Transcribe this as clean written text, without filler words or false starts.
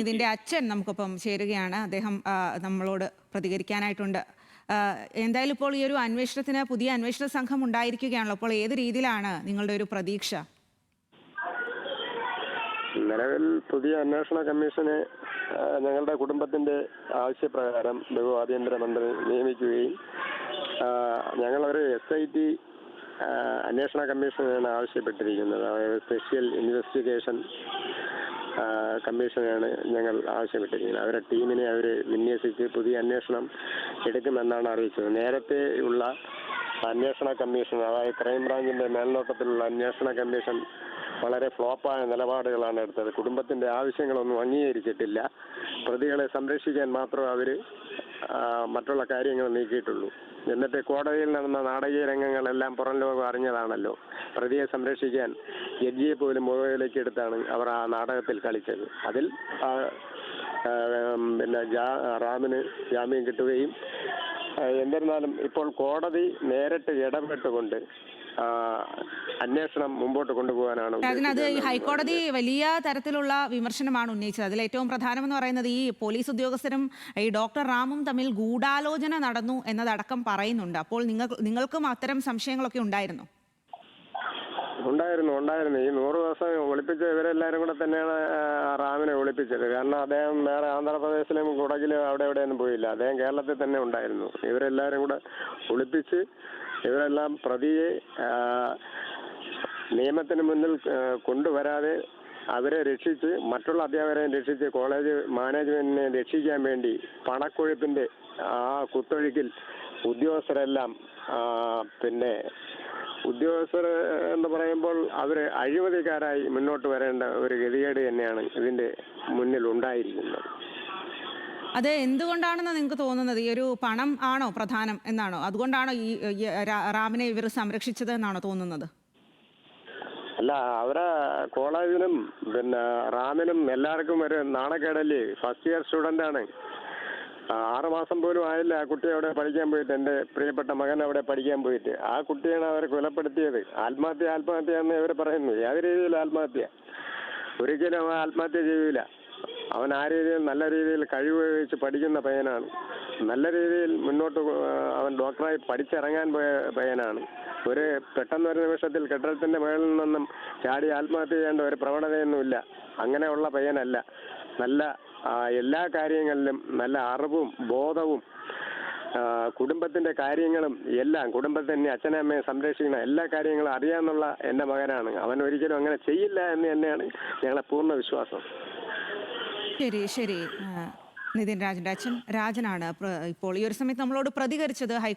ഇതിന്റെ അച്ഛൻ നമുക്കൊപ്പം ചേരുകയാണ്. അദ്ദേഹം നമ്മളോട് പ്രതികരിക്കാനായിട്ടുണ്ട്. എന്തായാലും ഇപ്പോൾ ഈ ഒരു അന്വേഷണത്തിന് പുതിയ അന്വേഷണ സംഘം ഉണ്ടായിരിക്കുകയാണല്ലോ. അപ്പോൾ ഏത് രീതിയിലാണ് നിങ്ങളുടെ ഒരു പ്രതീക്ഷ? നിലവിൽ പുതിയ അന്വേഷണ കമ്മീഷനെ ഞങ്ങളുടെ കുടുംബത്തിന്റെ ആവശ്യപ്രകാരം ബഹു ആഭ്യന്തരമന്ത്രി നിയമിക്കുകയും ഞങ്ങളൊരു SIT അന്വേഷണ കമ്മീഷനാണ് ആവശ്യപ്പെട്ടിരിക്കുന്നത്. അതായത് സ്പെഷ്യൽ ഇൻവെസ്റ്റിഗേഷൻ കമ്മീഷനാണ് ഞങ്ങൾ ആവശ്യപ്പെട്ടിരിക്കുന്നത്. അവരുടെ ടീമിനെ അവർ വിന്യസിച്ച് പുതിയ അന്വേഷണം എടുക്കുമെന്നാണ് അറിയിച്ചത്. നേരത്തെ ഉള്ള അന്വേഷണ കമ്മീഷൻ, അതായത് ക്രൈംബ്രാഞ്ചിന്റെ മേൽനോട്ടത്തിലുള്ള അന്വേഷണ കമ്മീഷൻ വളരെ ഫ്ലോപ്പായ നിലപാടുകളാണ് എടുത്തത്. കുടുംബത്തിന്റെ ആവശ്യങ്ങളൊന്നും അംഗീകരിച്ചിട്ടില്ല. പ്രതികളെ സംരക്ഷിക്കാൻ മാത്രമേ അവർ മറ്റുള്ള കാര്യങ്ങൾ നീക്കിയിട്ടുള്ളൂ. എന്നിട്ട് കോടതിയിൽ നടന്ന നാടകീയ രംഗങ്ങളെല്ലാം പുറം ലോകം അറിഞ്ഞതാണല്ലോ. പ്രതിയെ സംരക്ഷിക്കാൻ ജഡ്ജിയെ പോലും മുഖവിലേക്ക് എടുത്താണ് അവർ ആ നാടകത്തിൽ കളിച്ചത്. അതിൽ പിന്നെ റാമിന് ജാമ്യം കിട്ടുകയും എന്നിരുന്നാലും ഇപ്പോൾ കോടതി നേരിട്ട് ഇടപെട്ടുകൊണ്ട് അന്വേഷണം മുമ്പോട്ട് കൊണ്ടുപോകാനാണ്. അതിനത് ഹൈക്കോടതി വലിയ തരത്തിലുള്ള വിമർശനമാണ് ഉന്നയിച്ചത്. അതിൽ ഏറ്റവും പ്രധാനമെന്ന് പറയുന്നത് ഈ പോലീസ് ഉദ്യോഗസ്ഥരും ഈ ഡോക്ടർ റാമും തമ്മിൽ ഗൂഢാലോചന നടന്നു എന്നതടക്കം പറയുന്നുണ്ട്. അപ്പോൾ നിങ്ങൾക്കും അത്തരം സംശയങ്ങളൊക്കെ ഉണ്ടായിരുന്നു? ഉണ്ടായിരുന്നു. ഈ 100 ദിവസം ഒളിപ്പിച്ച ഇവരെല്ലാവരും കൂടെ തന്നെയാണ് റാമിനെ ഒളിപ്പിച്ചത്. കാരണം അദ്ദേഹം വേറെ ആന്ധ്രാപ്രദേശിലും കുടകിലും അവിടെ എവിടെയൊന്നും പോയില്ല. അദ്ദേഹം കേരളത്തിൽ തന്നെ ഉണ്ടായിരുന്നു. ഇവരെല്ലാവരും കൂടെ ഒളിപ്പിച്ച് ഇവരെല്ലാം പ്രതിയെ നിയമത്തിന് മുന്നിൽ കൊണ്ടുവരാതെ അവരെ രക്ഷിച്ച്, മറ്റുള്ള അധ്യാപകരെ രക്ഷിച്ച്, കോളേജ് മാനേജ്മെന്റിനെ രക്ഷിക്കാൻ വേണ്ടി പണക്കൊഴുപ്പിന്റെ ആ കുത്തൊഴുക്കിൽ ഉദ്യോഗസ്ഥരെല്ലാം പിന്നെ ഉദ്യോഗസ്ഥർ എന്ന് പറയുമ്പോൾ അവർ അഴിമതിക്കാരായി മുന്നോട്ട് വരേണ്ട ഒരു ഗതികേട് തന്നെയാണ് ഇതിന്റെ മുന്നിൽ ഉണ്ടായിരിക്കുന്നത്. അത് എന്തുകൊണ്ടാണെന്ന് നിങ്ങൾക്ക് തോന്നുന്നത്? ഈ ഒരു പണം ആണോ പ്രധാനം എന്നാണോ? അതുകൊണ്ടാണോ ഈ റാമിനെ ഇവർ സംരക്ഷിച്ചത് എന്നാണോ തോന്നുന്നത്? അല്ല, അവരെ കോളേജിനും പിന്നെ റാമിനും എല്ലാവർക്കും ഒരു നാണക്കേടല്ലേ. ഫസ്റ്റ് ഇയർ സ്റ്റുഡന്റ് ആണ്. 6 മാസം പോലും ആയില്ല ആ കുട്ടി അവിടെ പഠിക്കാൻ പോയിട്ട്. എൻ്റെ പ്രിയപ്പെട്ട മകൻ അവിടെ പഠിക്കാൻ പോയിട്ട് ആ കുട്ടിയാണ് അവർ കൊലപ്പെടുത്തിയത്. ആത്മഹത്യ എന്ന് ഇവർ പറയുന്നു. ഏത് രീതിയിൽ ആത്മഹത്യ? ഒരിക്കലും ആത്മഹത്യ ചെയ്യൂല. അവൻ ആ രീതിയിൽ നല്ല രീതിയിൽ കഴിവ് വെച്ച് പഠിക്കുന്ന പയ്യനാണ്. നല്ല രീതിയിൽ മുന്നോട്ട് അവൻ ഡോക്ടറായി പഠിച്ചിറങ്ങാൻ പോയ പയ്യനാണ്. ഒരു പെട്ടെന്ന് ഒരു നിമിഷത്തിൽ കെട്ടിടത്തിന്റെ മുകളിൽ നിന്നും ചാടി ആത്മഹത്യ ചെയ്യേണ്ട ഒരു പ്രവണതയൊന്നുമില്ല. അങ്ങനെയുള്ള പയ്യനല്ല. നല്ല എല്ലാ കാര്യങ്ങളിലും നല്ല അറിവും ബോധവും കുടുംബത്തിന്റെ കാര്യങ്ങളും എല്ലാം, കുടുംബത്തിന്റെ അച്ഛനെ അമ്മയെ സംരക്ഷിക്കുന്ന എല്ലാ കാര്യങ്ങളും അറിയാന്നുള്ള എൻ്റെ മകനാണ്. അവൻ ഒരിക്കലും അങ്ങനെ ചെയ്യില്ല എന്ന് തന്നെയാണ് ഞങ്ങളെ പൂർണ്ണ വിശ്വാസം. ശരി. നിതിൻ രാജന്റെ അച്ഛൻ രാജനാണ് ഇപ്പോൾ ഈ ഒരു സമയത്ത് നമ്മളോട് പ്രതികരിച്ചത്.